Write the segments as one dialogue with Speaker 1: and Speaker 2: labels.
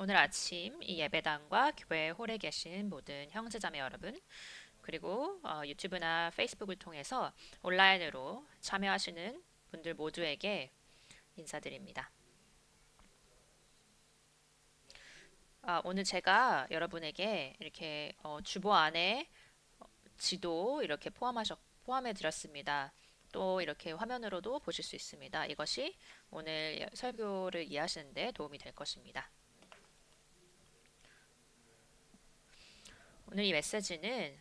Speaker 1: 오늘 아침 이 예배당과 교회 홀에 계신 모든 형제자매 여러분, 그리고 유튜브나 페이스북을 통해서 온라인으로 참여하시는 분들 모두에게 인사드립니다. 오늘 제가 여러분에게 이렇게 주보 안에 지도 이렇게 포함해 드렸습니다. 또 이렇게 화면으로도 보실 수 있습니다. 이것이 오늘 설교를 이해하시는 데 도움이 될 것입니다. 오늘 이 메시지는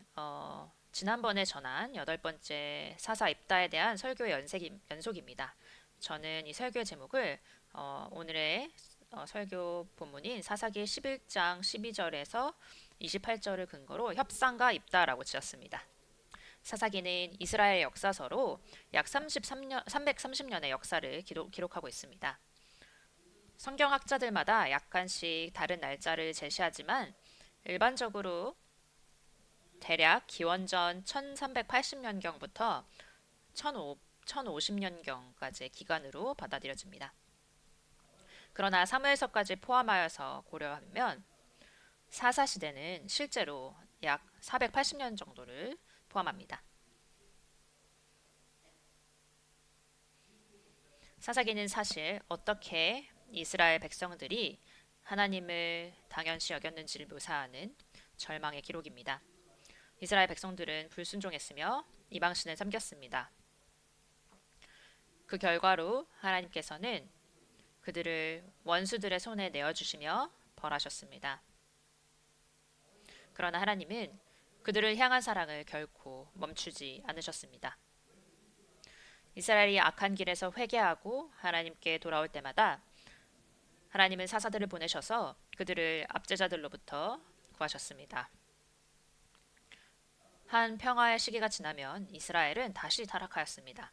Speaker 1: 지난번에 전한 8번째 사사 입다에 대한 설교의 연속입니다. 저는 이 설교의 제목을 오늘의 설교 본문인 사사기 11장 12절에서 28절을 근거로 협상과 입다라고 지었습니다. 사사기는 이스라엘 역사서로 약 330년의 역사를 기록하고 있습니다. 성경학자들마다 약간씩 다른 날짜를 제시하지만 일반적으로 대략 기원전 1380년경부터 1050년경까지의 기간으로 받아들여집니다. 그러나 사무엘서까지 포함하여서 고려하면 사사시대는 실제로 약 480년 정도를 포함합니다. 사사기는 사실 어떻게 이스라엘 백성들이 하나님을 당연시 여겼는지를 묘사하는 절망의 기록입니다. 이스라엘 백성들은 불순종했으며 이방신을 섬겼습니다. 그 결과로 하나님께서는 그들을 원수들의 손에 내어주시며 벌하셨습니다. 그러나 하나님은 그들을 향한 사랑을 결코 멈추지 않으셨습니다. 이스라엘이 악한 길에서 회개하고 하나님께 돌아올 때마다 하나님은 사사들을 보내셔서 그들을 압제자들로부터 구하셨습니다. 한 평화의 시기가 지나면 이스라엘은 다시 타락하였습니다.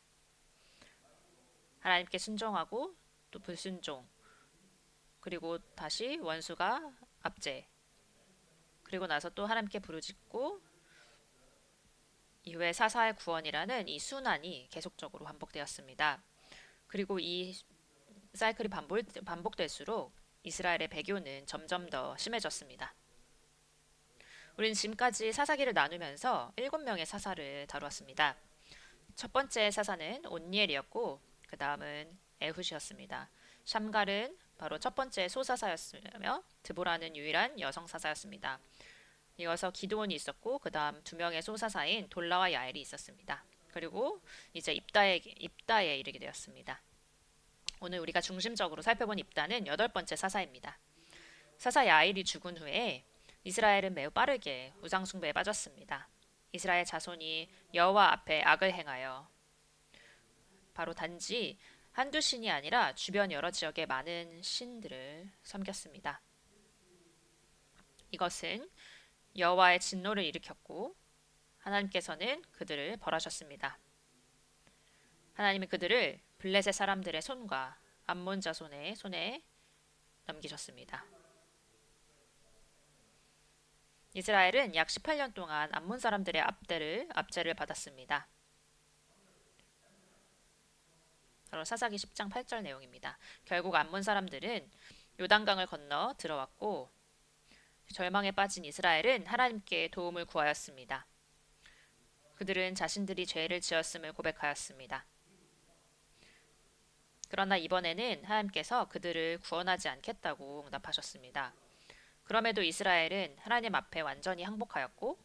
Speaker 1: 하나님께 순종하고 또 불순종, 그리고 다시 원수가 압제, 그리고 나서 또 하나님께 부르짖고 이후에 사사의 구원이라는 이 순환이 계속적으로 반복되었습니다. 그리고 이 사이클이 반복될수록 이스라엘의 배교는 점점 더 심해졌습니다. 우리는 지금까지 사사기를 나누면서 7명의 사사를 다루었습니다. 첫 번째 사사는 온니엘이었고 그 다음은 에훗이었습니다. 샴갈은 바로 첫 번째 소사사였으며 드보라는 유일한 여성 사사였습니다. 이어서 기드온이 있었고 그 다음 2명의 소사사인 돌라와 야엘이 있었습니다. 그리고 이제 입다에 이르게 되었습니다. 오늘 우리가 중심적으로 살펴본 입다는 8번째 사사입니다. 사사 야엘이 죽은 후에 이스라엘은 매우 빠르게 우상숭배에 빠졌습니다. 이스라엘 자손이 여호와 앞에 악을 행하여 바로 단지 한두 신이 아니라 주변 여러 지역의 많은 신들을 섬겼습니다. 이것은 여호와의 진노를 일으켰고 하나님께서는 그들을 벌하셨습니다. 하나님은 그들을 블레셋 사람들의 손과 암몬 자손의 손에 넘기셨습니다. 이스라엘은 약 18년 동안 암몬 사람들의 압제를 받았습니다. 바로 사사기 10장 8절 내용입니다. 결국 암몬 사람들은 요단강을 건너 들어왔고 절망에 빠진 이스라엘은 하나님께 도움을 구하였습니다. 그들은 자신들이 죄를 지었음을 고백하였습니다. 그러나 이번에는 하나님께서 그들을 구원하지 않겠다고 응답하셨습니다. 그럼에도 이스라엘은 하나님 앞에 완전히 항복하였고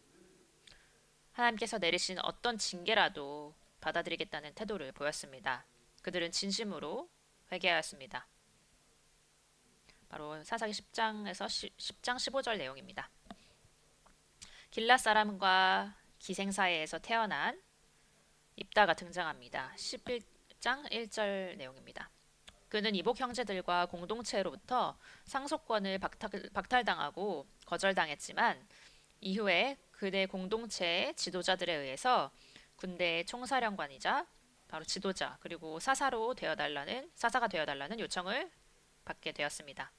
Speaker 1: 하나님께서 내리신 어떤 징계라도 받아들이겠다는 태도를 보였습니다. 그들은 진심으로 회개하였습니다. 바로 사사기 10장에서 10장 15절 내용입니다. 길랏 사람과 기생사이에서 태어난 입다가 등장합니다. 11장 1절 내용입니다. 그는 이복 형제들과 공동체로부터 상속권을 박탈당하고 거절당했지만 이후에 그대 공동체의 지도자들에 의해서 군대의 총사령관이자 바로 지도자 그리고 사사가 되어달라는 요청을 받게 되었습니다.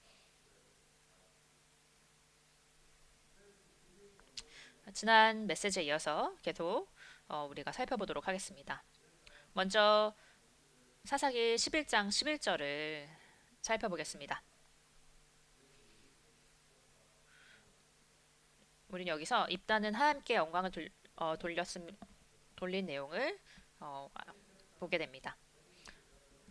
Speaker 1: 지난 메시지에 이어서 계속 우리가 살펴보도록 하겠습니다. 먼저 사사기 11장 11절을 살펴보겠습니다. 우리는 여기서 입다는 하나님께 영광을 돌린 내용을 보게 됩니다.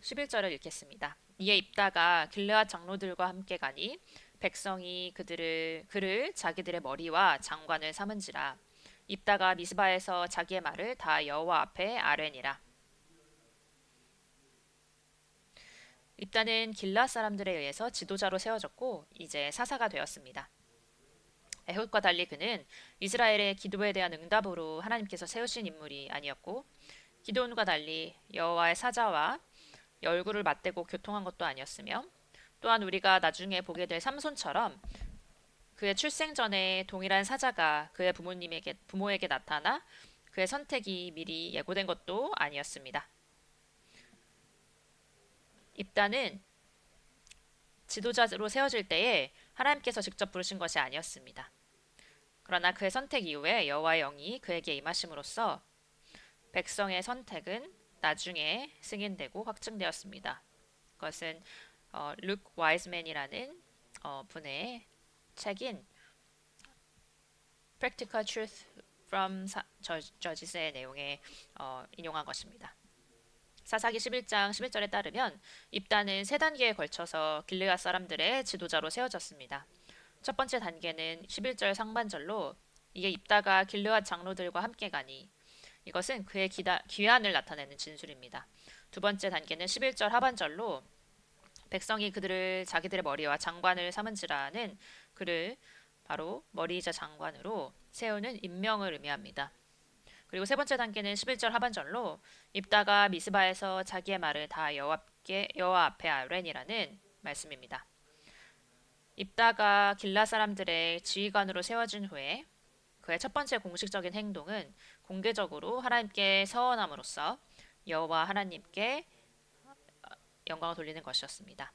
Speaker 1: 11절을 읽겠습니다. 이에 입다가 길르앗 장로들과 함께 가니 백성이 그를 자기들의 머리와 장관을 삼은지라. 입다가 미스바에서 자기의 말을 다 여호와 앞에 아뢰니라. 입다는 길르앗 사람들에 의해서 지도자로 세워졌고 이제 사사가 되었습니다. 에훗과 달리 그는 이스라엘의 기도에 대한 응답으로 하나님께서 세우신 인물이 아니었고 기드온과 달리 여호와의 사자와 얼굴을 맞대고 교통한 것도 아니었으며 또한 우리가 나중에 보게 될 삼손처럼 그의 출생 전에 동일한 사자가 그의 부모에게 나타나 그의 선택이 미리 예고된 것도 아니었습니다. 입다는 지도자로 세워질 때에 하나님께서 직접 부르신 것이 아니었습니다. 그러나 그의 선택 이후에 여호와의 영이 그에게 임하심으로써 백성의 선택은 나중에 승인되고 확증되었습니다. 그것은 룩 와이즈맨이라는 분의 책인 Practical Truth from Judges의 내용에 인용한 것입니다. 사사기 11장 11절에 따르면 입다는 세 단계에 걸쳐서 길르앗 사람들의 지도자로 세워졌습니다. 첫 번째 단계는 11절 상반절로 이게 입다가 길르앗 장로들과 함께 가니 이것은 그의 귀환을 나타내는 진술입니다. 두 번째 단계는 11절 하반절로 백성이 그들을 자기들의 머리와 장관을 삼은지라는 그를 바로 머리이자 장관으로 세우는 임명을 의미합니다. 그리고 세 번째 단계는 11절 하반절로 입다가 미스바에서 자기의 말을 다 여호와 앞에 아뢰니라는 말씀입니다. 입다가 길라 사람들의 지휘관으로 세워진 후에 그의 첫 번째 공식적인 행동은 공개적으로 하나님께 서원함으로써 여호와 하나님께 영광을 돌리는 것이었습니다.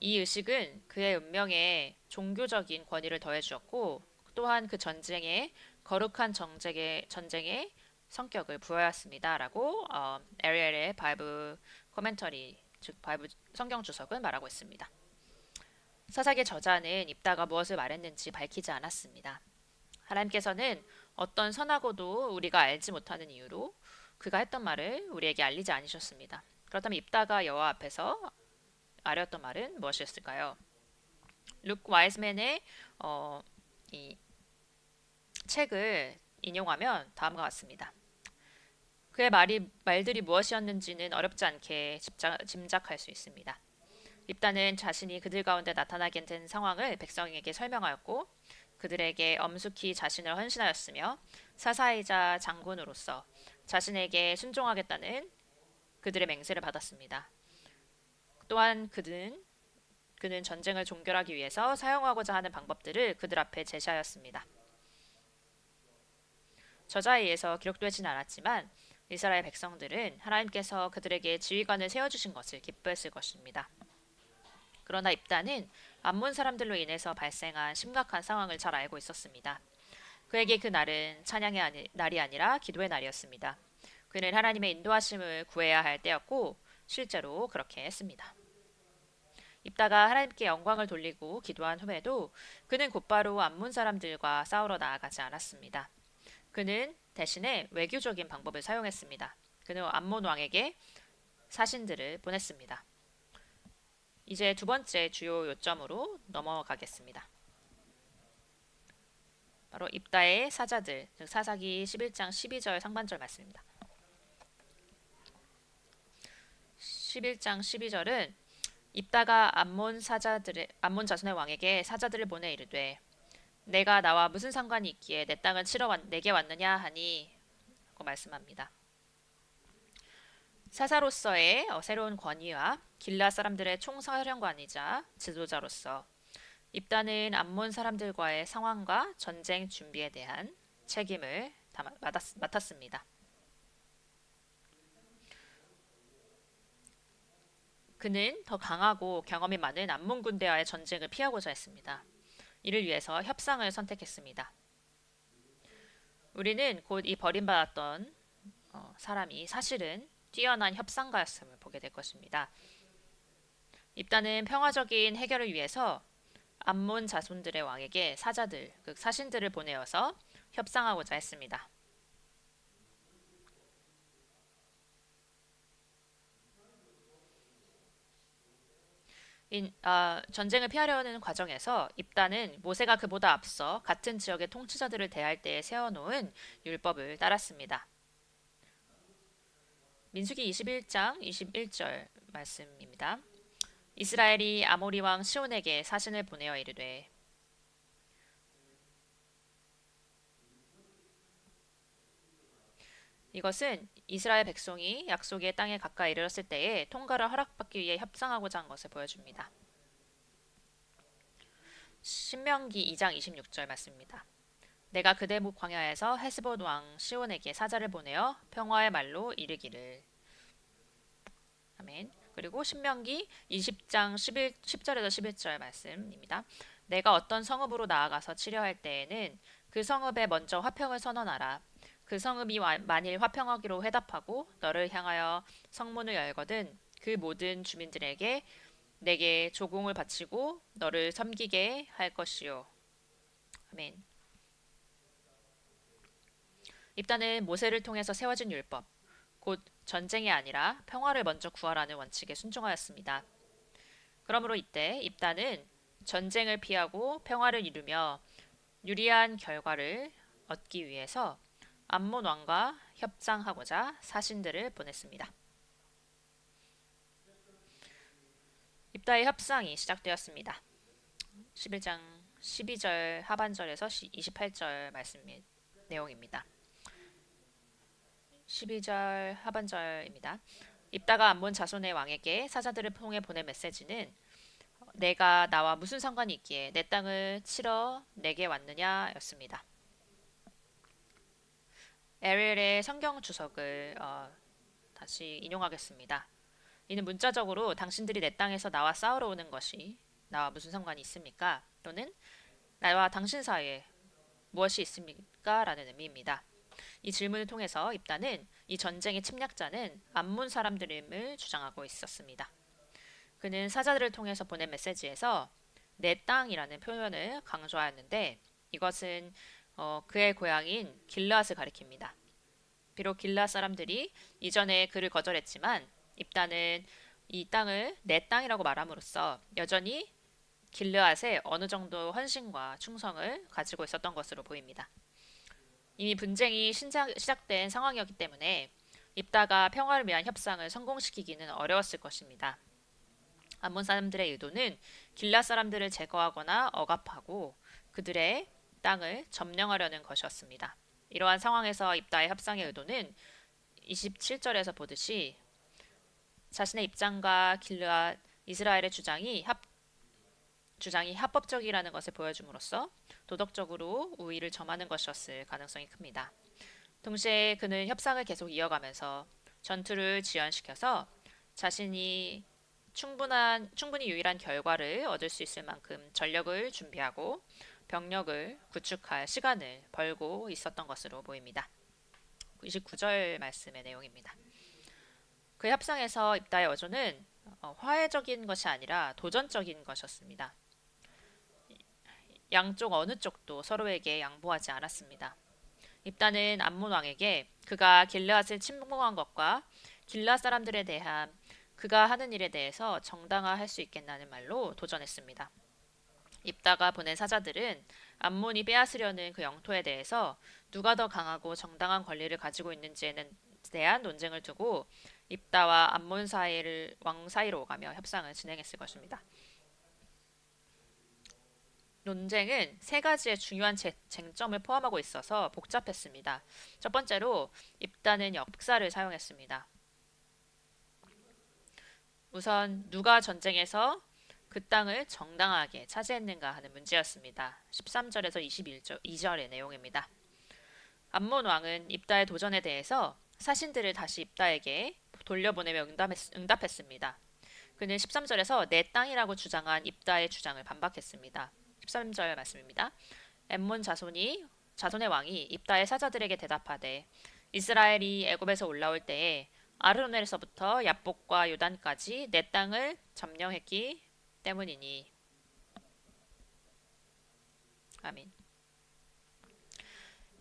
Speaker 1: 이 의식은 그의 운명에 종교적인 권위를 더해주었고 또한 그 전쟁에 거룩한 전쟁의 성격을 부여했습니다. 라고 에리엘의 바이블 코멘터리, 즉 바이블 성경 주석은 말하고 있습니다. 사사기의 저자는 입다가 무엇을 말했는지 밝히지 않았습니다. 하나님께서는 어떤 선하고도 우리가 알지 못하는 이유로 그가 했던 말을 우리에게 알리지 않으셨습니다. 그렇다면 입다가 여호와 앞에서 아뢰었던 말은 무엇이었을까요? 룩 와이즈맨의 이 책을 인용하면 다음과 같습니다. 그의 말들이 무엇이었는지는 어렵지 않게 짐작할 수 있습니다. 입다는 자신이 그들 가운데 나타나게 된 상황을 백성에게 설명하였고 그들에게 엄숙히 자신을 헌신하였으며 사사이자 장군으로서 자신에게 순종하겠다는 그들의 맹세를 받았습니다. 또한 그는 전쟁을 종결하기 위해서 사용하고자 하는 방법들을 그들 앞에 제시하였습니다. 저자에 의해서 기록되진 않았지만 이스라엘 백성들은 하나님께서 그들에게 지휘관을 세워주신 것을 기뻐했을 것입니다. 그러나 입다는 암몬 사람들로 인해서 발생한 심각한 상황을 잘 알고 있었습니다. 그에게 그 날은 찬양의 날이 아니라 기도의 날이었습니다. 그는 하나님의 인도하심을 구해야 할 때였고 실제로 그렇게 했습니다. 입다가 하나님께 영광을 돌리고 기도한 후에도 그는 곧바로 암몬 사람들과 싸우러 나아가지 않았습니다. 그는 대신에 외교적인 방법을 사용했습니다. 그는 암몬 왕에게 사신들을 보냈습니다. 이제 두 번째 주요 요점으로 넘어가겠습니다. 바로 입다의 사자들, 즉 사사기 11장 12절 상반절 말씀입니다. 11장 12절은 입다가 암몬 자손의 왕에게 사자들을 보내 이르되 내가 나와 무슨 상관이 있기에 내 땅을 치러 내게 왔느냐 하니 고 말씀합니다. 사사로서의 새로운 권위와 길라 사람들의 총사령관이자 지도자로서 입다는 암몬 사람들과의 상황과 전쟁 준비에 대한 책임을 맡았습니다. 그는 더 강하고 경험이 많은 암몬 군대와의 전쟁을 피하고자 했습니다. 이를 위해서 협상을 선택했습니다. 우리는 곧 이 버림받았던 사람이 사실은 뛰어난 협상가였음을 보게 될 것입니다. 입다는 평화적인 해결을 위해서 암몬 자손들의 왕에게 사자들, 그 사신들을 보내어서 협상하고자 했습니다. 전쟁을 피하려는 과정에서 입다는 모세가 그보다 앞서 같은 지역의 통치자들을 대할 때에 세워놓은 율법을 따랐습니다. 민수기 21장 21절 말씀입니다. 이스라엘이 아모리 왕 시온에게 사신을 보내어 이르되 이것은 이스라엘 백성이 약속의 땅에 가까이 이르렀을 때에 통과를 허락받기 위해 협상하고자 한 것을 보여줍니다. 신명기 2장 26절 말씀입니다. 내가 그대목 광야에서 헤스본 왕 시온에게 사자를 보내어 평화의 말로 이르기를. 아멘. 그리고 신명기 20장 10절에서 11절 말씀입니다. 내가 어떤 성읍으로 나아가서 치려할 때에는 그 성읍에 먼저 화평을 선언하라. 그 성읍이 만일 화평하기로 회답하고 너를 향하여 성문을 열거든 그 모든 주민들에게 내게 조공을 바치고 너를 섬기게 할 것이요. 아멘. 입다는 모세를 통해서 세워진 율법, 곧 전쟁이 아니라 평화를 먼저 구하라는 원칙에 순종하였습니다. 그러므로 이때 입다는 전쟁을 피하고 평화를 이루며 유리한 결과를 얻기 위해서 암몬 왕과 협상하고자 사신들을 보냈습니다. 입다의 협상이 시작되었습니다. 11장 12절 하반절에서 28절 말씀 내용입니다. 12절 하반절입니다. 입다가 암몬 자손의 왕에게 사자들을 통해 보낸 메시지는 내가 나와 무슨 상관이 있기에 내 땅을 치러 내게 왔느냐 였습니다. 에렐의 성경 주석을 다시 인용하겠습니다. 이는 문자적으로 당신들이 내 땅에서 나와 싸우러 오는 것이 나와 무슨 상관이 있습니까? 또는 나와 당신 사이에 무엇이 있습니까? 라는 의미입니다. 이 질문을 통해서 입다는 이 전쟁의 침략자는 암몬 사람들임을 주장하고 있었습니다. 그는 사자들을 통해서 보낸 메시지에서 내 땅이라는 표현을 강조하였는데 이것은 그의 고향인 길앗을 가리킵니다. 비록 길앗 사람들이 이전에 그를 거절했지만 입다는 이 땅을 내 땅이라고 말함으로써 여전히 길르앗에 어느 정도 헌신과 충성을 가지고 있었던 것으로 보입니다. 이미 분쟁이 시작된 상황이었기 때문에 입다가 평화를 위한 협상을 성공시키기는 어려웠을 것입니다. 암몬 사람들의 의도는 길앗 사람들을 제거하거나 억압하고 그들의 땅을 점령하려는 것이었습니다. 이러한 상황에서 입다의 협상의 의도는 27절에서 보듯이 자신의 입장과 길르앗 이스라엘의 주장이 합법적이라는 것을 보여줌으로써 도덕적으로 우위를 점하는 것이었을 가능성이 큽니다. 동시에 그는 협상을 계속 이어가면서 전투를 지연시켜서 자신이 충분히 유일한 결과를 얻을 수 있을 만큼 전력을 준비하고 병력을 구축할 시간을 벌고 있었던 것으로 보입니다. 29절 말씀의 내용입니다. 그 협상에서 입다의 어조는 화해적인 것이 아니라 도전적인 것이었습니다. 양쪽 어느 쪽도 서로에게 양보하지 않았습니다. 입다는 암몬 왕에게 그가 길르앗을 침공한 것과 길르앗 사람들에 대한 그가 하는 일에 대해서 정당화할 수 있겠다는 말로 도전했습니다. 입다가 보낸 사자들은 암몬이 빼앗으려는 그 영토에 대해서 누가 더 강하고 정당한 권리를 가지고 있는지에 대한 논쟁을 두고 입다와 암몬 왕 사이로 오가며 협상을 진행했을 것입니다. 논쟁은 세 가지의 중요한 쟁점을 포함하고 있어서 복잡했습니다. 첫 번째로 입다는 역사를 사용했습니다. 우선 누가 전쟁에서 그 땅을 정당하게 차지했는가 하는 문제였습니다. 13절에서 22절의 내용입니다. 암몬 왕은 입다의 도전에 대해서 사신들을 다시 입다에게 돌려보내며 응답했습니다. 그는 13절에서 내 땅이라고 주장한 입다의 주장을 반박했습니다. 13절 말씀입니다. 엠몬 자손의 왕이 입다의 사자들에게 대답하되 이스라엘이 애굽에서 올라올 때에 아르노엘에서부터 야복과 요단까지 내 땅을 점령했기 때문이니 아멘.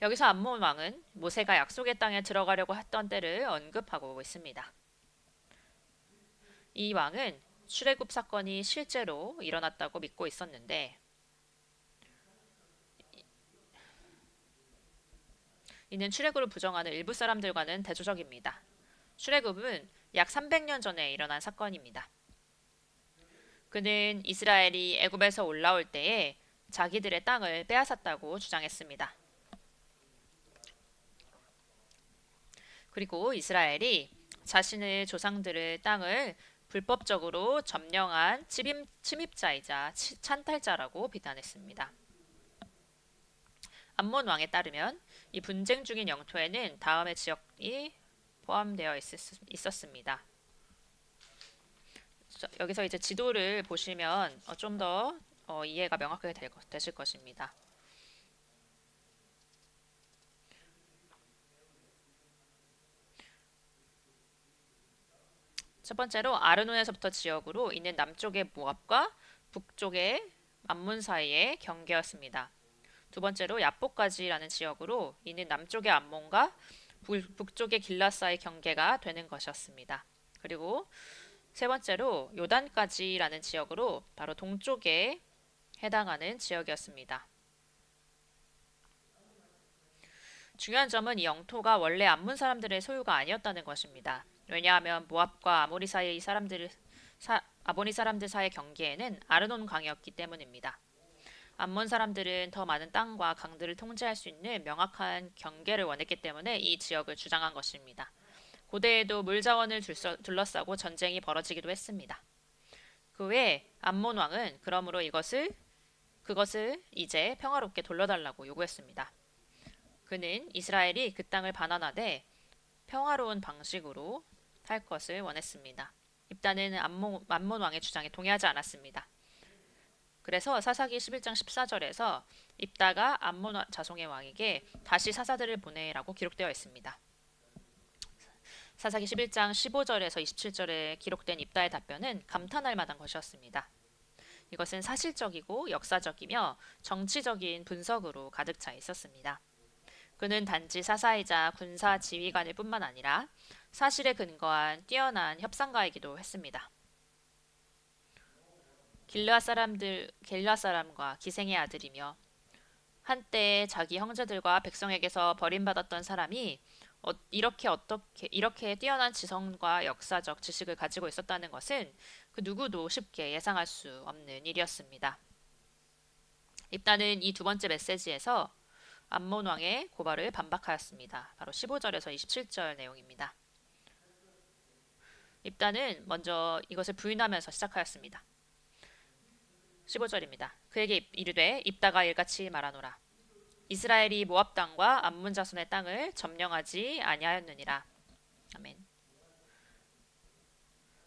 Speaker 1: 여기서 암몬 왕은 모세가 약속의 땅에 들어가려고 했던 때를 언급하고 있습니다. 이 왕은 출애굽 사건이 실제로 일어났다고 믿고 있었는데 이는 출애굽을 부정하는 일부 사람들과는 대조적입니다. 출애굽은 약 300년 전에 일어난 사건입니다. 그는 이스라엘이 애굽에서 올라올 때에 자기들의 땅을 빼앗았다고 주장했습니다. 그리고 이스라엘이 자신의 조상들의 땅을 불법적으로 점령한 침입자이자 찬탈자라고 비난했습니다. 암몬 왕에 따르면 이 분쟁 중인 영토에는 다음의 지역이 포함되어 있었습니다. 여기서 이제 지도를 보시면 좀 더 이해가 명확하게 되실 것입니다. 첫 번째로 아르논에서부터 지역으로 있는 남쪽의 모압과 북쪽의 암몬 사이의 경계였습니다. 두 번째로 야복까지라는 지역으로 있는 남쪽의 암몬과 북쪽의 길라사의 경계가 되는 것이었습니다. 그리고 세 번째로 요단까지라는 지역으로 바로 동쪽에 해당하는 지역이었습니다. 중요한 점은 이 영토가 원래 암몬 사람들의 소유가 아니었다는 것입니다. 왜냐하면 모압과 아모리 사람들 사이의 경계에는 아르논 강이었기 때문입니다. 암몬 사람들은 더 많은 땅과 강들을 통제할 수 있는 명확한 경계를 원했기 때문에 이 지역을 주장한 것입니다. 고대에도 물 자원을 둘러싸고 전쟁이 벌어지기도 했습니다. 그 외에 암몬 왕은 그러므로 그것을 이제 평화롭게 돌려달라고 요구했습니다. 그는 이스라엘이 그 땅을 반환하되 평화로운 방식으로 할 것을 원했습니다. 입다는 암몬 왕의 주장에 동의하지 않았습니다. 그래서 사사기 11장 14절에서 입다가 암몬 자손의 왕에게 다시 사사들을 보내라고 기록되어 있습니다. 사사기 11장 15절에서 27절에 기록된 입다의 답변은 감탄할 만한 것이었습니다. 이것은 사실적이고 역사적이며 정치적인 분석으로 가득 차 있었습니다. 그는 단지 사사이자 군사 지휘관일 뿐만 아니라 사실에 근거한 뛰어난 협상가이기도 했습니다. 길르앗 사람과 기생의 아들이며 한때 자기 형제들과 백성에게서 버림받았던 사람이 이렇게 뛰어난 지성과 역사적 지식을 가지고 있었다는 것은 그 누구도 쉽게 예상할 수 없는 일이었습니다. 입다는 이 두 번째 메시지에서 암몬 왕의 고발을 반박하였습니다. 바로 15절에서 27절 내용입니다. 입다는 먼저 이것을 부인하면서 시작하였습니다. 15절입니다. 그에게 이르되 입다가 일같이 말하노라. 이스라엘이 모압 땅과 암몬 자손의 땅을 점령하지 아니하였느니라. 아멘.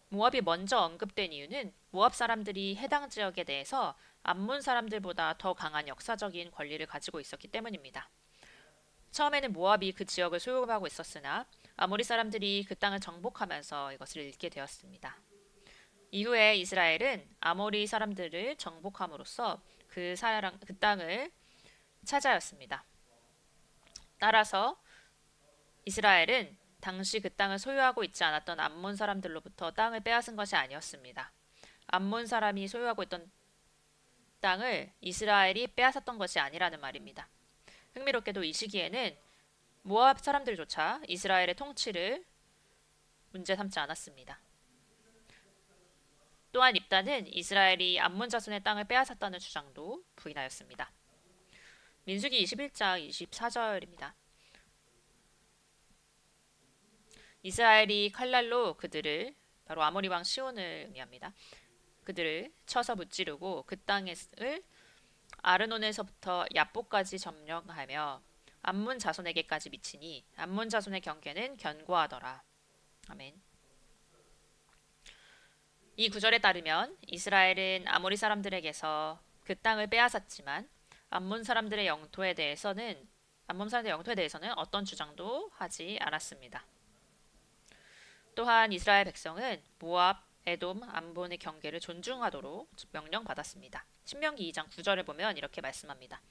Speaker 1: 모압이 먼저 언급된 이유는 모압 사람들이 해당 지역에 대해서 암몬 사람들보다 더 강한 역사적인 권리를 가지고 있었기 때문입니다. 처음에는 모압이 그 지역을 소유하고 있었으나 아모리 사람들이 그 땅을 정복하면서 이것을 잃게 되었습니다. 이후에 이스라엘은 아모리 사람들을 정복함으로써 그 땅을 차지하였습니다. 따라서 이스라엘은 당시 그 땅을 소유하고 있지 않았던 암몬 사람들로부터 땅을 빼앗은 것이 아니었습니다. 암몬 사람이 소유하고 있던 땅을 이스라엘이 빼앗았던 것이 아니라는 말입니다. 흥미롭게도 이 시기에는 모압 사람들조차 이스라엘의 통치를 문제 삼지 않았습니다. 또한 입다는 이스라엘이 암몬 자손의 땅을 빼앗았다는 주장도 부인하였습니다. 민수기 21장 24절입니다. 이스라엘이 칼날로 그들을 바로 아모리 왕 시온을 의미합니다. 그들을 쳐서 무찌르고 그 땅을 아르논에서부터 야복까지 점령하며 암몬 자손에게까지 미치니 암몬 자손의 경계는 견고하더라. 아멘. 이 구절에 따르면 이스라엘은 아모리 사람들에게서 그 땅을 빼앗았지만 암몬 사람들의 영토에 대해서는 어떤 주장도 하지 않았습니다. 또한 이스라엘 백성은 모압, 에돔, 암몬의 경계를 존중하도록 명령받았습니다. 신명기 2장 9절을 보면 이렇게 말씀합니다.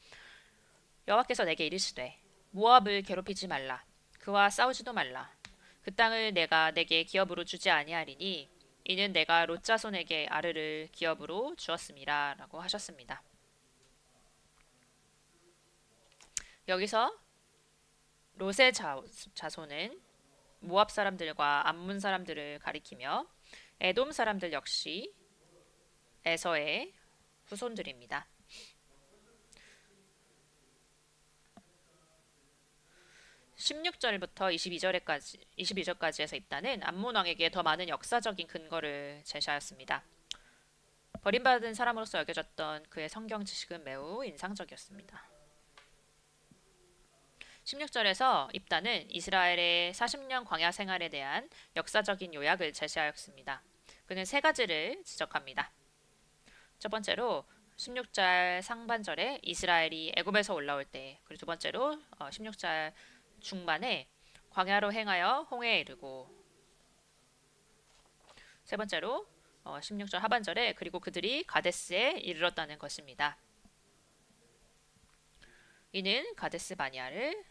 Speaker 1: 여호와께서 내게 이르시되 모압을 괴롭히지 말라. 그와 싸우지도 말라. 그 땅을 내가 내게 기업으로 주지 아니하리니 이는 내가 롯 자손에게 아르를 기업으로 주었음이라 라고 하셨습니다. 여기서 롯의 자손은 모압 사람들과 암몬 사람들을 가리키며 에돔 사람들 역시 에서의 후손들입니다. 16절부터 22절까지 해서 입다는 암몬 왕에게 더 많은 역사적인 근거를 제시하였습니다. 버림받은 사람으로서 여겨졌던 그의 성경 지식은 매우 인상적이었습니다. 16절에서 입다는 이스라엘의 40년 광야 생활에 대한 역사적인 요약을 제시하였습니다. 그는 세 가지를 지적합니다. 첫 번째로 16절 상반절에 이스라엘이 애굽에서 올라올 때, 그리고 두 번째로 16절 중반에 광야로 행하여 홍해에 이르고, 세 번째로 16절 하반절에 그리고 그들이 가데스에 이르렀다는 것입니다. 이는 가데스 바네아를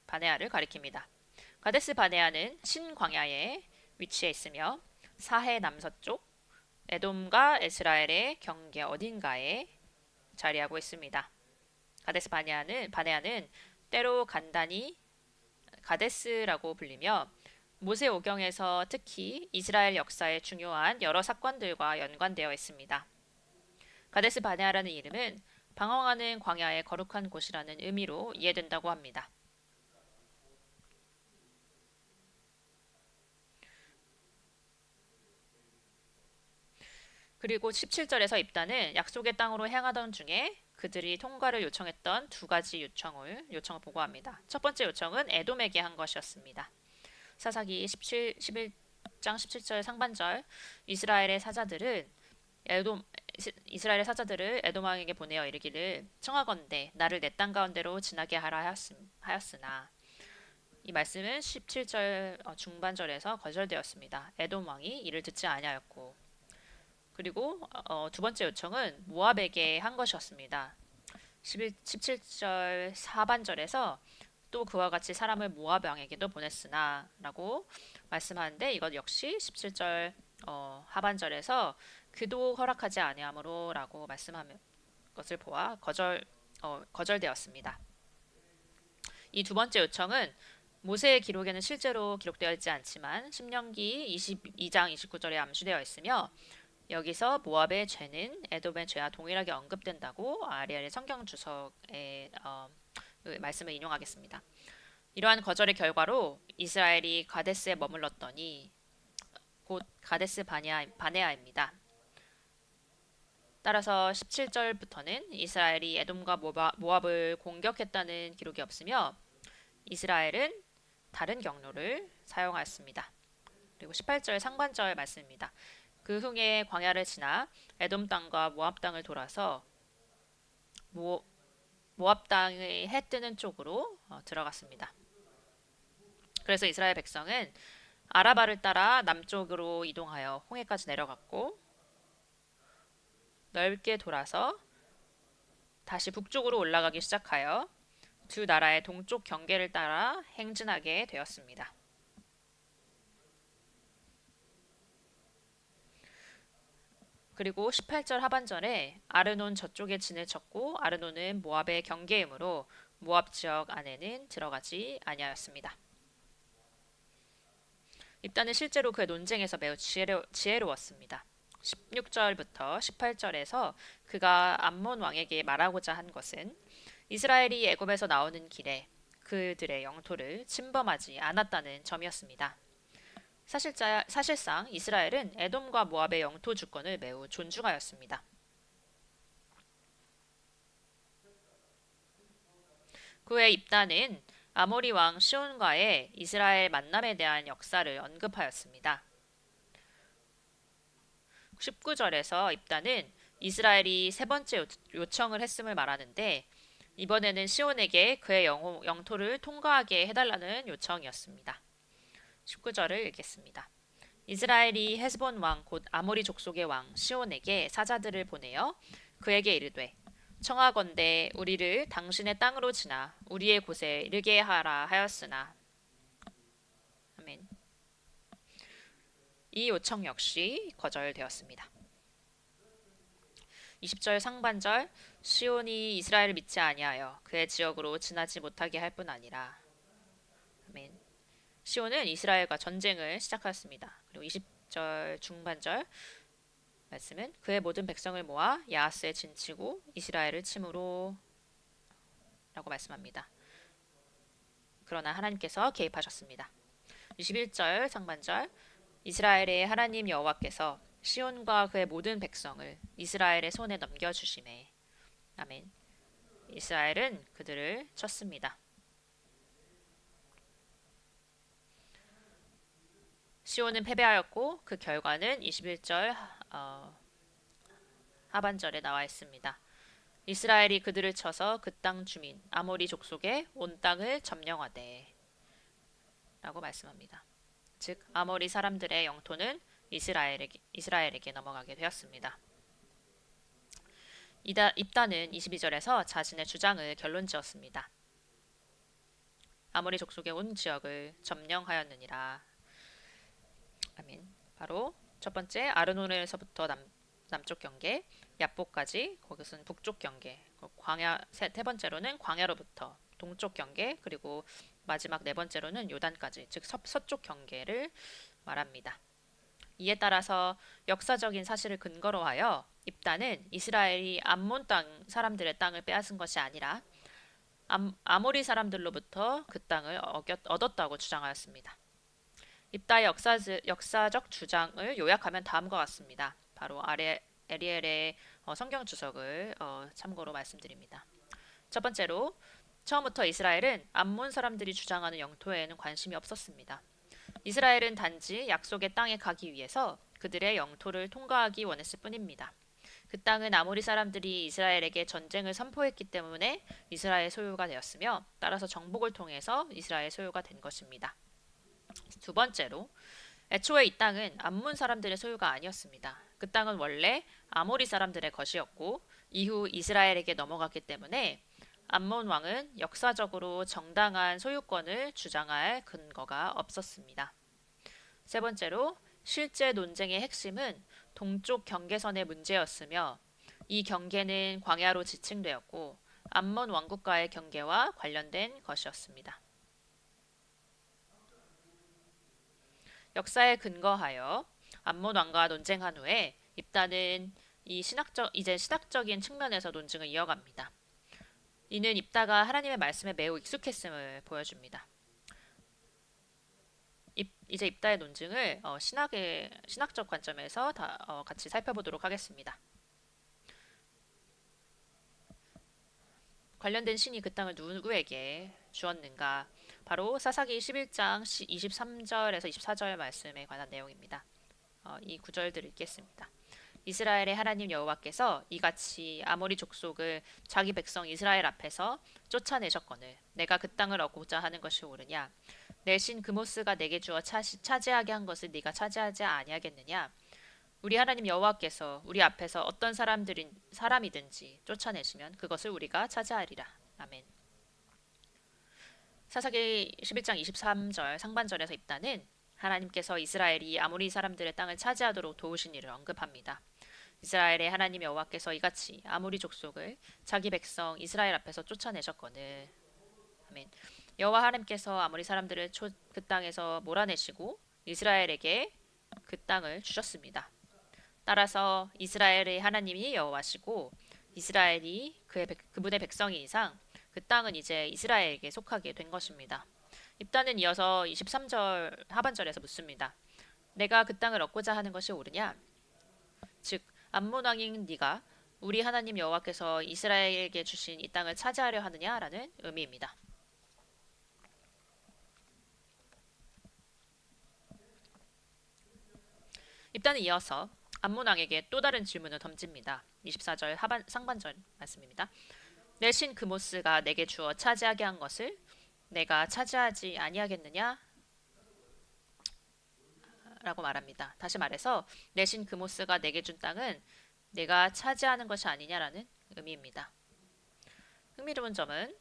Speaker 1: 가리킵니다. 가데스 바네아는 신광야에 위치해 있으며 사해 남서쪽 에돔과 이스라엘의 경계 어딘가에 자리하고 있습니다. 가데스 바네아는 때로 간단히 가데스라고 불리며 모세오경에서 특히 이스라엘 역사에 중요한 여러 사건들과 연관되어 있습니다. 가데스 바네아라는 이름은 방황하는 광야의 거룩한 곳이라는 의미로 이해된다고 합니다. 그리고 17절에서 입다는 약속의 땅으로 향하던 중에 그들이 통과를 요청했던 두 가지 요청을 보고합니다. 첫 번째 요청은 에돔에게 한 것이었습니다. 사사기 11장 17절 상반절 이스라엘의 사자들을 에돔 왕에게 보내어 이르기를 청하건대 나를 내 땅 가운데로 지나게 하라 하였으나 이 말씀은 17절 중반절에서 거절되었습니다. 에돔 왕이 이를 듣지 아니하였고, 그리고 두 번째 요청은 모압에게 한 것이었습니다. 17절 하반절에서 또 그와 같이 사람을 모압 왕에게도 보냈으나 라고 말씀하는데, 이것 역시 17절 하반절에서 그도 허락하지 아니하므로 라고 말씀하는 것을 보아 거절되었습니다. 이 두 번째 요청은 모세의 기록에는 실제로 기록되어 있지 않지만 신명기 22장 29절에 암시되어 있으며, 여기서 모압의 죄는 에돔의 죄와 동일하게 언급된다고 아리엘의 성경 주석의 말씀을 인용하겠습니다. 이러한 거절의 결과로 이스라엘이 가데스에 머물렀더니 곧 가데스 바네아입니다. 따라서 17절부터는 이스라엘이 에돔과 모압을 공격했다는 기록이 없으며 이스라엘은 다른 경로를 사용하였습니다. 그리고 18절 상반절 말씀입니다. 그 후에 광야를 지나 에돔 땅과 모압 땅을 돌아서 모압 땅의 해 뜨는 쪽으로 들어갔습니다. 그래서 이스라엘 백성은 아라바를 따라 남쪽으로 이동하여 홍해까지 내려갔고, 넓게 돌아서 다시 북쪽으로 올라가기 시작하여 두 나라의 동쪽 경계를 따라 행진하게 되었습니다. 그리고 18절 하반절에 아르논 저쪽에 진을 쳤고, 아르논은 모압의 경계이므로 모압 지역 안에는 들어가지 아니하였습니다. 입다는 실제로 그의 논쟁에서 매우 지혜로웠습니다. 16절부터 18절에서 그가 암몬 왕에게 말하고자 한 것은 이스라엘이 애굽에서 나오는 길에 그들의 영토를 침범하지 않았다는 점이었습니다. 사실상 이스라엘은 에돔과 모압의 영토 주권을 매우 존중하였습니다. 그의 입다는 아모리 왕 시온과의 이스라엘 만남에 대한 역사를 언급하였습니다. 19절에서 입다는 이스라엘이 세 번째 요청을 했음을 말하는데, 이번에는 시온에게 그의 영토를 통과하게 해달라는 요청이었습니다. 19절을 읽겠습니다. 이스라엘이 헤스본 왕 곧 아모리 족속의 왕 시온에게 사자들을 보내어 그에게 이르되 청하건대 우리를 당신의 땅으로 지나 우리의 곳에 이르게 하라 하였으나 아멘. 이 요청 역시 거절되었습니다. 20절 상반절 시온이 이스라엘을 믿지 아니하여 그의 지역으로 지나지 못하게 할 뿐 아니라 아멘. 시온은 이스라엘과 전쟁을 시작하였습니다. 그리고 20절 중반절 말씀은 그의 모든 백성을 모아 야하스에 진치고 이스라엘을 침으로 라고 말씀합니다. 그러나 하나님께서 개입하셨습니다. 21절 상반절 이스라엘의 하나님 여호와께서 시온과 그의 모든 백성을 이스라엘의 손에 넘겨주심에 아멘. 이스라엘은 그들을 쳤습니다. 시온은 패배하였고 그 결과는 21절 하반절에 나와 있습니다. 이스라엘이 그들을 쳐서 그 땅 주민 아모리 족속의 온 땅을 점령하되 라고 말씀합니다. 즉 아모리 사람들의 영토는 이스라엘에게 넘어가게 되었습니다. 입다는 22절에서 자신의 주장을 결론지었습니다. 아모리 족속의 온 지역을 점령하였느니라. 아멘. 바로 첫 번째 아르노는에서부터 남쪽 경계, 야보까지 거기서는 북쪽 경계, 광야 세 번째로는 광야로부터 동쪽 경계, 그리고 마지막 네 번째로는 요단까지, 즉 서쪽 경계를 말합니다. 이에 따라서 역사적인 사실을 근거로 하여 입다는 이스라엘이 암몬 땅 사람들의 땅을 빼앗은 것이 아니라 아모리 사람들로부터 그 땅을 얻었다고 주장하였습니다. 입다의 역사적 주장을 요약하면 다음과 같습니다. 바로 아래 에리엘의 성경 주석을 참고로 말씀드립니다. 첫 번째로 처음부터 이스라엘은 암몬 사람들이 주장하는 영토에는 관심이 없었습니다. 이스라엘은 단지 약속의 땅에 가기 위해서 그들의 영토를 통과하기 원했을 뿐입니다. 그 땅은 아모리 사람들이 이스라엘에게 전쟁을 선포했기 때문에 이스라엘 소유가 되었으며 따라서 정복을 통해서 이스라엘 소유가 된 것입니다. 두 번째로 애초에 이 땅은 암몬 사람들의 소유가 아니었습니다. 그 땅은 원래 아모리 사람들의 것이었고 이후 이스라엘에게 넘어갔기 때문에 암몬 왕은 역사적으로 정당한 소유권을 주장할 근거가 없었습니다. 세 번째로 실제 논쟁의 핵심은 동쪽 경계선의 문제였으며 이 경계는 광야로 지칭되었고 암몬 왕국과의 경계와 관련된 것이었습니다. 역사에 근거하여 암몬 왕과 논쟁한 후에 입다는 이제 신학적인 측면에서 논증을 이어갑니다. 이는 입다가 하나님의 말씀에 매우 익숙했음을 보여줍니다. 이제 입다의 논증을 신학적 관점에서 같이 살펴보도록 하겠습니다. 관련된 신이 그 땅을 누구에게 주었는가? 바로 사사기 11장 23절에서 24절 말씀에 관한 내용입니다. 이 구절들을 읽겠습니다. 이스라엘의 하나님 여호와께서 이같이 아모리 족속을 자기 백성 이스라엘 앞에서 쫓아내셨거늘 내가 그 땅을 얻고자 하는 것이 옳으냐? 내 신 그모스가 내게 주어 차지하게 한 것을 네가 차지하지 아니하겠느냐? 우리 하나님 여호와께서 우리 앞에서 어떤 사람이든지 쫓아내시면 그것을 우리가 차지하리라. 아멘. 사사기 11장 23절 상반절에서 입다는 하나님께서 이스라엘이 아모리 사람들의 땅을 차지하도록 도우신 일을 언급합니다. 이스라엘의 하나님 여호와께서 이같이 아모리 족속을 자기 백성 이스라엘 앞에서 쫓아내셨거늘. 아멘. 여호와 하나님께서 아모리 사람들을 그 땅에서 몰아내시고 이스라엘에게 그 땅을 주셨습니다. 따라서 이스라엘의 하나님이 여호와시고 이스라엘이 그분의 백성인 이상 그 땅은 이제 이스라엘에게 속하게 된 것입니다. 입다는 이어서 23절 하반절에서 묻습니다. 내가 그 땅을 얻고자 하는 것이 옳으냐? 즉 암몬 왕인 네가 우리 하나님 여호와께서 이스라엘에게 주신 이 땅을 차지하려 하느냐라는 의미입니다. 입다는 이어서 암몬 왕에게 또 다른 질문을 던집니다. 24절 상반절 말씀입니다. 내 신 그모스가 내게 주어 차지하게 한 것을 내가 차지하지 아니하겠느냐? 라고 말합니다. 다시 말해서 내 신 그모스가 내게 준 땅은 내가 차지하는 것이 아니냐라는 의미입니다. 흥미로운 점은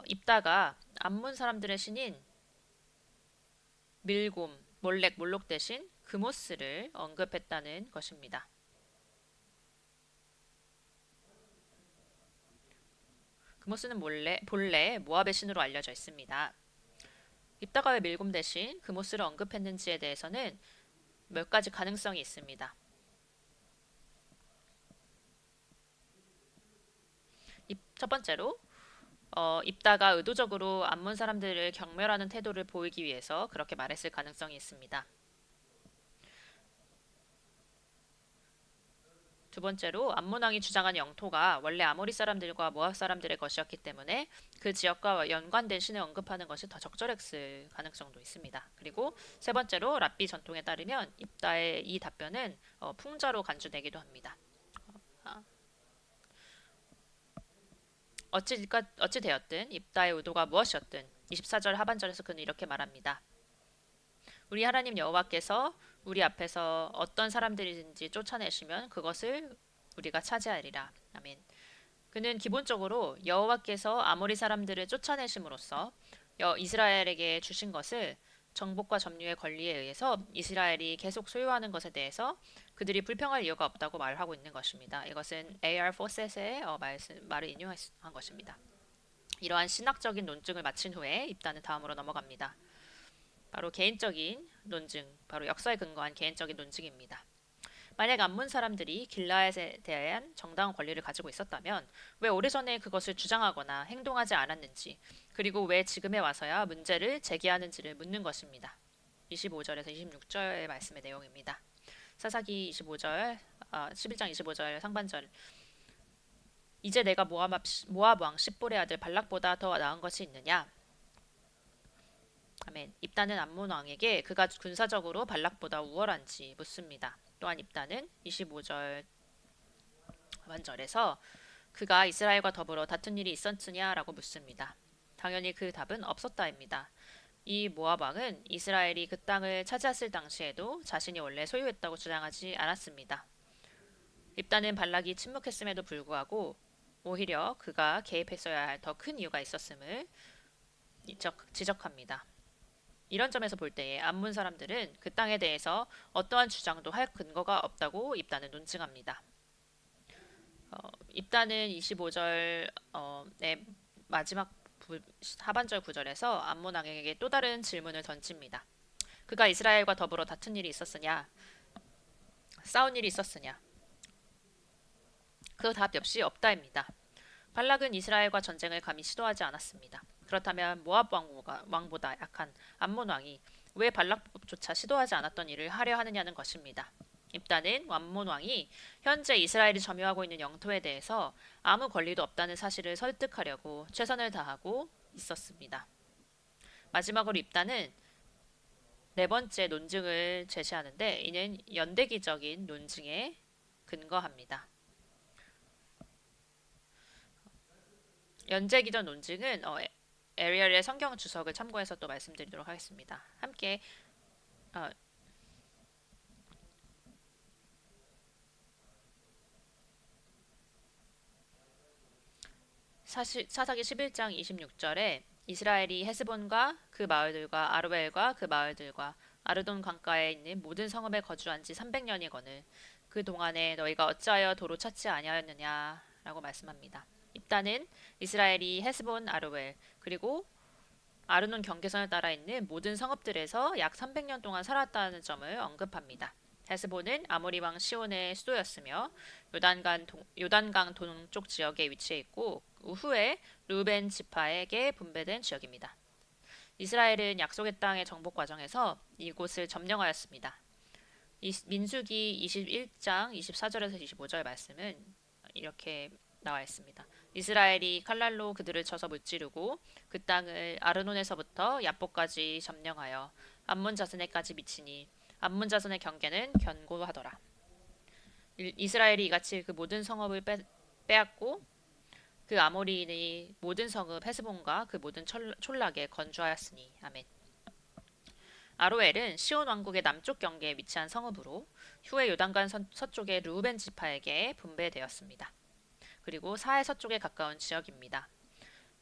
Speaker 1: 입다가 암몬 사람들의 신인 밀곰, 몰렉, 몰록 대신 그모스를 언급했다는 것입니다. 그모스는 본래 모압의 신으로 알려져 있습니다. 입다가 왜 밀곰 대신 그모스를 언급했는지에 대해서는 몇 가지 가능성이 있습니다. 첫 번째로 입다가 의도적으로 암몬 사람들을 경멸하는 태도를 보이기 위해서 그렇게 말했을 가능성이 있습니다. 두 번째로 암몬 왕이 주장한 영토가 원래 아모리 사람들과 모압 사람들의 것이었기 때문에 그 지역과 연관된 신을 언급하는 것이 더 적절했을 가능성도 있습니다. 그리고 세 번째로 랍비 전통에 따르면 입다의 이 답변은 풍자로 간주되기도 합니다. 어찌 되었든 입다의 의도가 무엇이었든 24절 하반절에서 그는 이렇게 말합니다. 우리 하나님 여호와께서 우리 앞에서 어떤 사람들이든지 쫓아내시면 그것을 우리가 차지하리라. 아멘. 그는 기본적으로 여호와께서 아모리 사람들을 쫓아내심으로써 이스라엘에게 주신 것을 정복과 점유의 권리에 의해서 이스라엘이 계속 소유하는 것에 대해서 그들이 불평할 이유가 없다고 말하고 있는 것입니다. 이것은 A.R. 포셋의 말을 인용한 것입니다. 이러한 신학적인 논증을 마친 후에 입다는 다음으로 넘어갑니다. 바로 개인적인 논증, 바로 역사에 근거한 개인적인 논증입니다. 만약 암몬 사람들이 길라앗에 대한 정당한 권리를 가지고 있었다면 왜 오래전에 그것을 주장하거나 행동하지 않았는지, 그리고 왜 지금에 와서야 문제를 제기하는지를 묻는 것입니다. 25절에서 26절의 말씀의 내용입니다. 사사기 11장 25절 상반절. 이제 내가 모압 왕 십볼의 아들 발락보다 더 나은 것이 있느냐? 아멘. 입다는 암몬 왕에게 그가 군사적으로 발락보다 우월한지 묻습니다. 또한 입다는 25절 반절에서 그가 이스라엘과 더불어 다툰 일이 있었느냐라고 묻습니다. 당연히 그 답은 없었다입니다. 이 모압 왕은 이스라엘이 그 땅을 차지했을 당시에도 자신이 원래 소유했다고 주장하지 않았습니다. 입다는 발락이 침묵했음에도 불구하고 오히려 그가 개입했어야 할 더 큰 이유가 있었음을 지적합니다. 이런 점에서 볼 때에 암몬 사람들은 그 땅에 대해서 어떠한 주장도 할 근거가 없다고 입다는 논증합니다. 입다는 25절의 마지막 하반절 구절에서 암몬 왕에게 또 다른 질문을 던집니다. 그가 이스라엘과 더불어 다툰 일이 있었으냐? 싸운 일이 있었으냐? 그 답 역시 없다입니다. 발락은 이스라엘과 전쟁을 감히 시도하지 않았습니다. 그렇다면 모압 왕보다 약한 암몬 왕이 왜 발락조차 시도하지 않았던 일을 하려 하느냐는 것입니다. 입다는 암몬 왕이 현재 이스라엘이 점유하고 있는 영토에 대해서 아무 권리도 없다는 사실을 설득하려고 최선을 다하고 있었습니다. 마지막으로 입다는 네 번째 논증을 제시하는데 이는 연대기적인 논증에 근거합니다. 연대기적 논증은 에리얼의 성경 주석을 참고해서 또 말씀드리도록 하겠습니다. 함께 사사기 11장 26절에 이스라엘이 헤스본과 그 마을들과 아로엘과 그 마을들과 아르돈 강가에 있는 모든 성읍에 거주한 지 300년이거늘 그 동안에 너희가 어찌하여 도로 찾지 아니하였느냐라고 말씀합니다. 입다는 이스라엘이 헤스본, 아로엘 그리고 아르논 경계선을 따라 있는 모든 성읍들에서 약 300년 동안 살았다는 점을 언급합니다. 헤스본은 아모리 왕 시온의 수도였으며 요단강 동쪽 지역에 위치해 있고 후에 루벤 지파에게 분배된 지역입니다. 이스라엘은 약속의 땅의 정복 과정에서 이곳을 점령하였습니다. 민수기 21장 24절에서 25절 말씀은 이렇게 나와 있습니다. 이스라엘이 칼날로 그들을 쳐서 무찌르고 그 땅을 아르논에서부터 야보까지 점령하여 암몬 자손에까지 미치니 암몬 자손의 경계는 견고하더라. 이스라엘이 이같이 그 모든 성읍을 빼앗고 그 아모리인의 모든 성읍 헤스본과 그 모든 촌락에 건주하였으니 아멘. 아로엘은 시온 왕국의 남쪽 경계에 위치한 성읍으로 후에 요단강 서쪽의 르우벤 지파에게 분배되었습니다. 그리고 사해 서쪽에 가까운 지역입니다.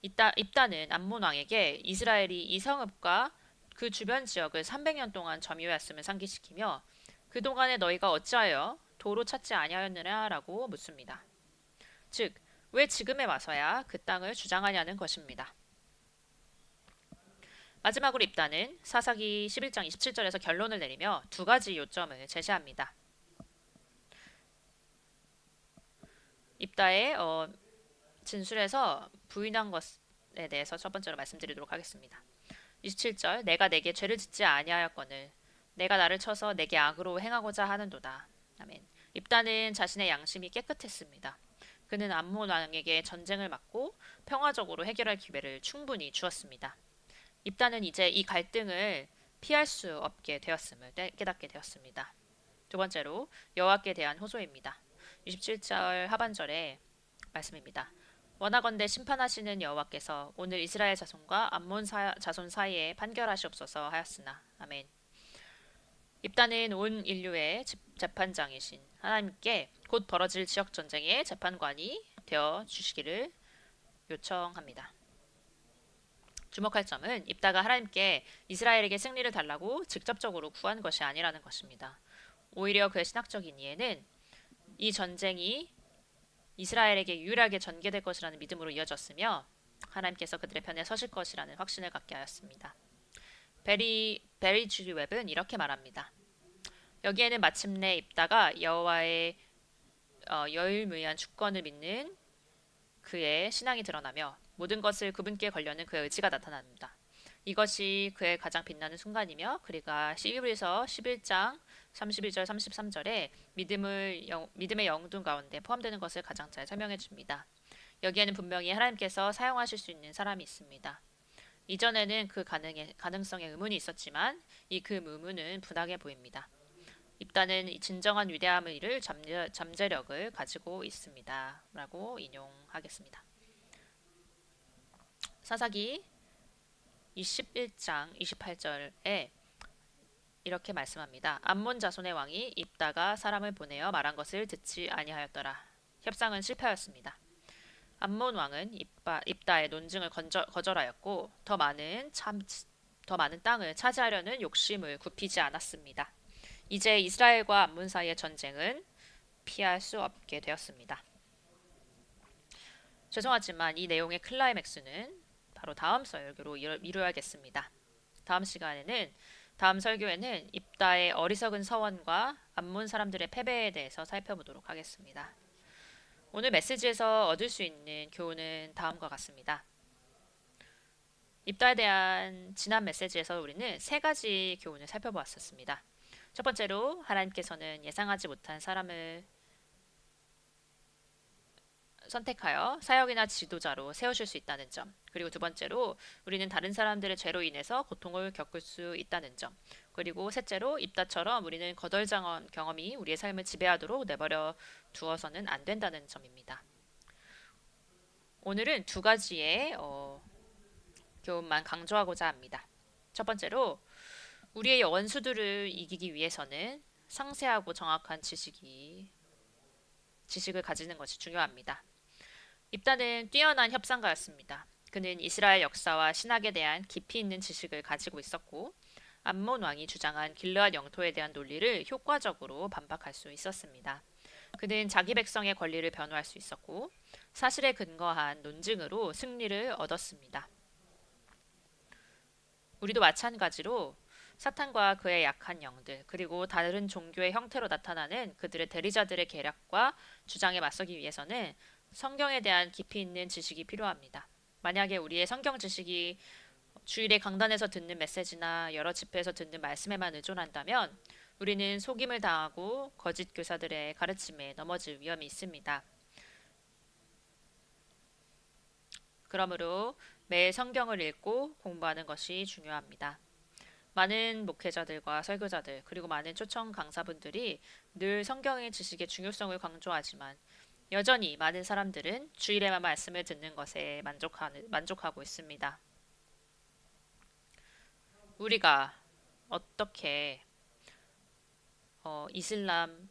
Speaker 1: 입다는 암몬 왕에게 이스라엘이 이 성읍과 그 주변 지역을 300년 동안 점유하였음을 상기시키며 그동안에 너희가 어찌하여 도로 찾지 아니하였느냐라고 묻습니다. 즉, 왜 지금에 와서야 그 땅을 주장하냐는 것입니다. 마지막으로 입다는 사사기 11장 27절에서 결론을 내리며 두 가지 요점을 제시합니다. 입다의 진술에서 부인한 것에 대해서 첫 번째로 말씀드리도록 하겠습니다. 27절 내가 내게 죄를 짓지 아니하였거늘 내가 나를 쳐서 내게 악으로 행하고자 하는도다. 아멘. 입다는 자신의 양심이 깨끗했습니다. 그는 암몬 왕에게 전쟁을 막고 평화적으로 해결할 기회를 충분히 주었습니다. 입다는 이제 이 갈등을 피할 수 없게 되었음을 깨닫게 되었습니다. 두 번째로 여호와께 대한 호소입니다. 27절 하반절의 말씀입니다. 원하건대 심판하시는 여호와께서 오늘 이스라엘 자손과 암몬 자손 사이에 판결하시옵소서 하였으나. 아멘. 입다는 온 인류의 재판장이신 하나님께 곧 벌어질 지역 전쟁의 재판관이 되어 주시기를 요청합니다. 주목할 점은 입다가 하나님께 이스라엘에게 승리를 달라고 직접적으로 구한 것이 아니라는 것입니다. 오히려 그의 신학적인 이해는 이 전쟁이 이스라엘에게 유일하게 전개될 것이라는 믿음으로 이어졌으며 하나님께서 그들의 편에 서실 것이라는 확신을 갖게 하였습니다. 베리 G. 웹은 이렇게 말합니다. 여기에는 마침내 입다가 여호와의 유일무이한 주권을 믿는 그의 신앙이 드러나며 모든 것을 그분께 걸려는 그의 의지가 나타납니다. 이것이 그의 가장 빛나는 순간이며 그리가 히브리서 11장 31절 33절에 믿음의 영둥 가운데 포함되는 것을 가장 잘 설명해 줍니다. 여기에는 분명히 하나님께서 사용하실 수 있는 사람이 있습니다. 이전에는 그 가능성에 의문이 있었지만 이 그 의문은 분하게 보입니다. 입다는 진정한 위대함을 이룰 잠재력을 가지고 있습니다. 라고 인용하겠습니다. 사사기 21장 28절에 이렇게 말씀합니다. 암몬 자손의 왕이 입다가 사람을 보내어 말한 것을 듣지 아니하였더라. 협상은 실패하였습니다. 암몬 왕은 입다의 논증을 거절하였고 더 많은 땅을 차지하려는 욕심을 굽히지 않았습니다. 이제 이스라엘과 암몬 사이의 전쟁은 피할 수 없게 되었습니다. 죄송하지만 이 내용의 클라이맥스는 바로 다음 설교로 이루어야겠습니다. 다음 설교에는 입다의 어리석은 서원과 암몬 사람들의 패배에 대해서 살펴보도록 하겠습니다. 오늘 메시지에서 얻을 수 있는 교훈은 다음과 같습니다. 입다에 대한 지난 메시지에서 우리는 세 가지 교훈을 살펴보았습니다. 첫 번째로 하나님께서는 예상하지 못한 사람을 선택하여 사역이나 지도자로 세우실 수 있다는 점. 그리고 두 번째로 우리는 다른 사람들의 죄로 인해서 고통을 겪을 수 있다는 점. 그리고 셋째로 입다처럼 우리는 거덜장한 경험이 우리의 삶을 지배하도록 내버려 두어서는 안 된다는 점입니다. 오늘은 두 가지의 교훈만 강조하고자 합니다. 첫 번째로 우리의 원수들을 이기기 위해서는 상세하고 정확한 지식을 가지는 것이 중요합니다. 입다는 뛰어난 협상가였습니다. 그는 이스라엘 역사와 신학에 대한 깊이 있는 지식을 가지고 있었고 암몬 왕이 주장한 길르앗 영토에 대한 논리를 효과적으로 반박할 수 있었습니다. 그는 자기 백성의 권리를 변호할 수 있었고 사실에 근거한 논증으로 승리를 얻었습니다. 우리도 마찬가지로 사탄과 그의 약한 영들 그리고 다른 종교의 형태로 나타나는 그들의 대리자들의 계략과 주장에 맞서기 위해서는 성경에 대한 깊이 있는 지식이 필요합니다. 만약에 우리의 성경 지식이 주일에 강단에서 듣는 메시지나 여러 집회에서 듣는 말씀에만 의존한다면 우리는 속임을 당하고 거짓 교사들의 가르침에 넘어질 위험이 있습니다. 그러므로 매일 성경을 읽고 공부하는 것이 중요합니다. 많은 목회자들과 설교자들 그리고 많은 초청 강사분들이 늘 성경의 지식의 중요성을 강조하지만 여전히 많은 사람들은 주일에만 말씀을 듣는 것에 만족하고 있습니다. 우리가 어떻게 이슬람,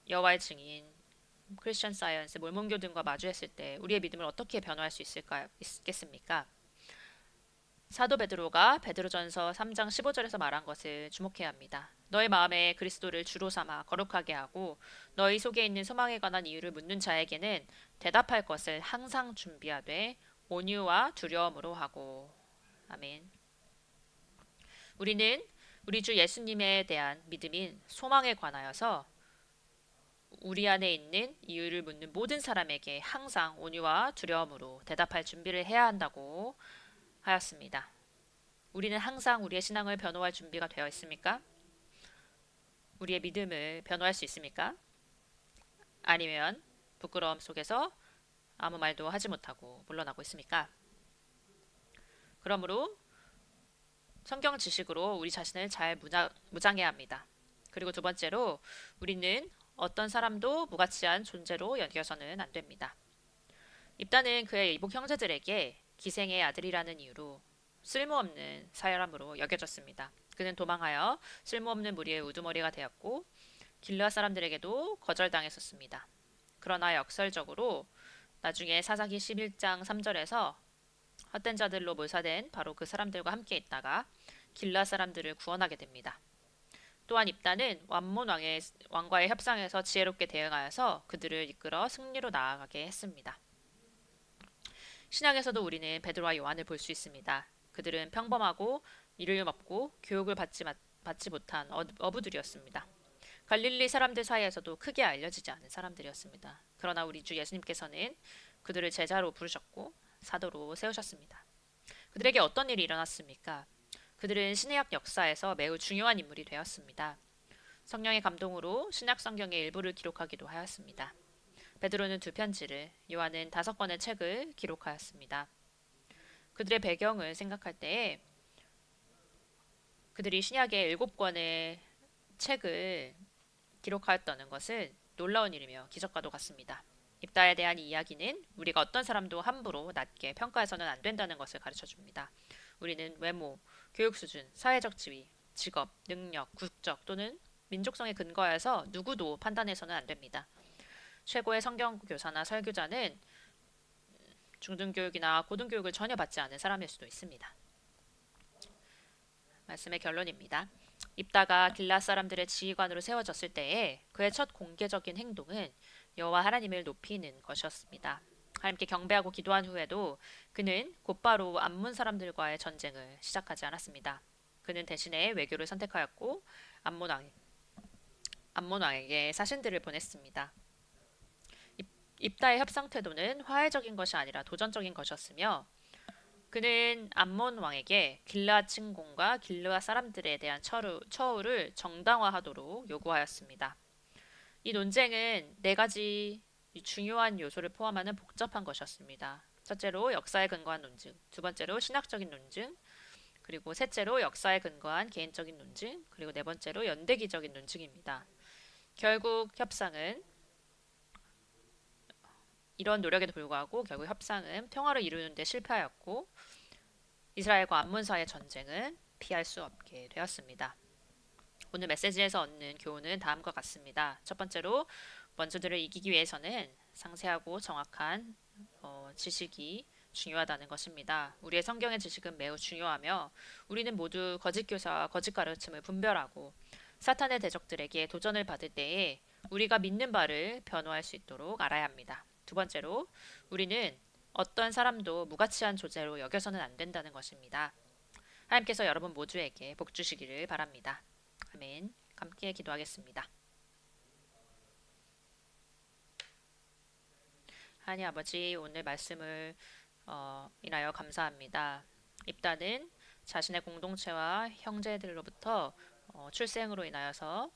Speaker 1: 여호와의 증인, 크리스천 사이언스, 몰몬교 등과 마주했을 때 우리의 믿음을 어떻게 변화할 수 있겠습니까? 사도 베드로가 베드로전서 3장 15절에서 말한 것을 주목해야 합니다. 너의 마음에 그리스도를 주로 삼아 거룩하게 하고 너희 속에 있는 소망에 관한 이유를 묻는 자에게는 대답할 것을 항상 준비하되 온유와 두려움으로 하고. 아멘. 우리는 우리 주 예수님에 대한 믿음인 소망에 관하여서 우리 안에 있는 이유를 묻는 모든 사람에게 항상 온유와 두려움으로 대답할 준비를 해야 한다고 하였습니다. 우리는 항상 우리의 신앙을 변호할 준비가 되어 있습니까? 우리의 믿음을 변호할 수 있습니까? 아니면 부끄러움 속에서 아무 말도 하지 못하고 물러나고 있습니까? 그러므로 성경 지식으로 우리 자신을 잘 무장해야 합니다. 그리고 두 번째로 우리는 어떤 사람도 무가치한 존재로 여겨서는 안 됩니다. 입다는 그의 이복 형제들에게 기생의 아들이라는 이유로 쓸모없는 사람으로 여겨졌습니다. 그는 도망하여 쓸모없는 무리의 우두머리가 되었고 길르앗 사람들에게도 거절당했었습니다. 그러나 역설적으로 나중에 사사기 11장 3절에서 헛된 자들로 묘사된 바로 그 사람들과 함께 있다가 길르앗 사람들을 구원하게 됩니다. 또한 입다는 완몬 왕과의 협상에서 지혜롭게 대응하여서 그들을 이끌어 승리로 나아가게 했습니다. 신약에서도 우리는 베드로와 요한을 볼 수 있습니다. 그들은 평범하고 이름 없고 교육을 받지 못한 어부들이었습니다. 갈릴리 사람들 사이에서도 크게 알려지지 않은 사람들이었습니다. 그러나 우리 주 예수님께서는 그들을 제자로 부르셨고 사도로 세우셨습니다. 그들에게 어떤 일이 일어났습니까? 그들은 신약 역사에서 매우 중요한 인물이 되었습니다. 성령의 감동으로 신약 성경의 일부를 기록하기도 하였습니다. 베드로는 2편지를, 요한은 5권의 책을 기록하였습니다. 그들의 배경을 생각할 때에 그들이 신약의 7권의 책을 기록하였다는 것은 놀라운 일이며 기적과도 같습니다. 입다에 대한 이 이야기는 우리가 어떤 사람도 함부로 낮게 평가해서는 안 된다는 것을 가르쳐 줍니다. 우리는 외모, 교육 수준, 사회적 지위, 직업, 능력, 국적 또는 민족성에 근거해서 누구도 판단해서는 안 됩니다. 최고의 성경 교사나 설교자는 중등교육이나 고등교육을 전혀 받지 않은 사람일 수도 있습니다. 말씀의 결론입니다. 입다가 길앗 사람들의 지휘관으로 세워졌을 때에 그의 첫 공개적인 행동은 여호와 하나님을 높이는 것이었습니다. 하나님께 경배하고 기도한 후에도 그는 곧바로 암몬 사람들과의 전쟁을 시작하지 않았습니다. 그는 대신에 외교를 선택하였고 암몬 왕에게 사신들을 보냈습니다. 입다의 협상 태도는 화해적인 것이 아니라 도전적인 것이었으며 그는 암몬 왕에게 길르앗 침공과 길르앗 사람들에 대한 처우를 정당화하도록 요구하였습니다. 이 논쟁은 4가지 중요한 요소를 포함하는 복잡한 것이었습니다. 첫째로 역사에 근거한 논증, 두 번째로 신학적인 논증, 그리고 셋째로 역사에 근거한 개인적인 논증, 그리고 네 번째로 연대기적인 논증입니다. 결국 협상은 이런 노력에도 불구하고 결국 협상은 평화를 이루는 데 실패하였고 이스라엘과 암몬 사이의 전쟁은 피할 수 없게 되었습니다. 오늘 메시지에서 얻는 교훈은 다음과 같습니다. 첫 번째로 원수들을 이기기 위해서는 상세하고 정확한 지식이 중요하다는 것입니다. 우리의 성경의 지식은 매우 중요하며 우리는 모두 거짓 교사와 거짓 가르침을 분별하고 사탄의 대적들에게 도전을 받을 때에 우리가 믿는 바를 변호할 수 있도록 알아야 합니다. 두 번째로 우리는 어떤 사람도 무가치한 존재로 여겨서는 안 된다는 것입니다. 하나님께서 여러분 모두에게 복 주시기를 바랍니다. 아멘. 함께 기도하겠습니다. 하나님 아버지, 오늘 말씀을 인하여 감사합니다. 입다는 자신의 공동체와 형제들로부터 출생으로 인하여서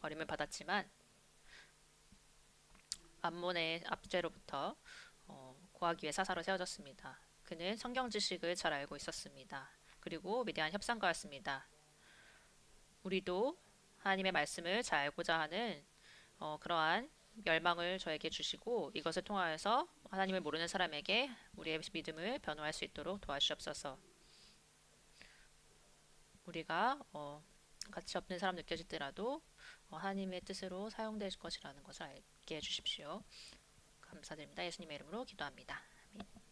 Speaker 1: 버림을 받았지만 암몬의 압제로부터 구하기 위해 사사로 세워졌습니다. 그는 성경 지식을 잘 알고 있었습니다. 그리고 위대한 협상가였습니다. 우리도 하나님의 말씀을 잘 알고자 하는 그러한 열망을 저에게 주시고 이것을 통하여서 하나님을 모르는 사람에게 우리의 믿음을 변호할 수 있도록 도와주옵소서. 우리가 가치 없는 사람 느껴지더라도 하나님의 뜻으로 사용될 것이라는 것을 알게 해주십시오. 감사드립니다. 예수님의 이름으로 기도합니다. 아멘.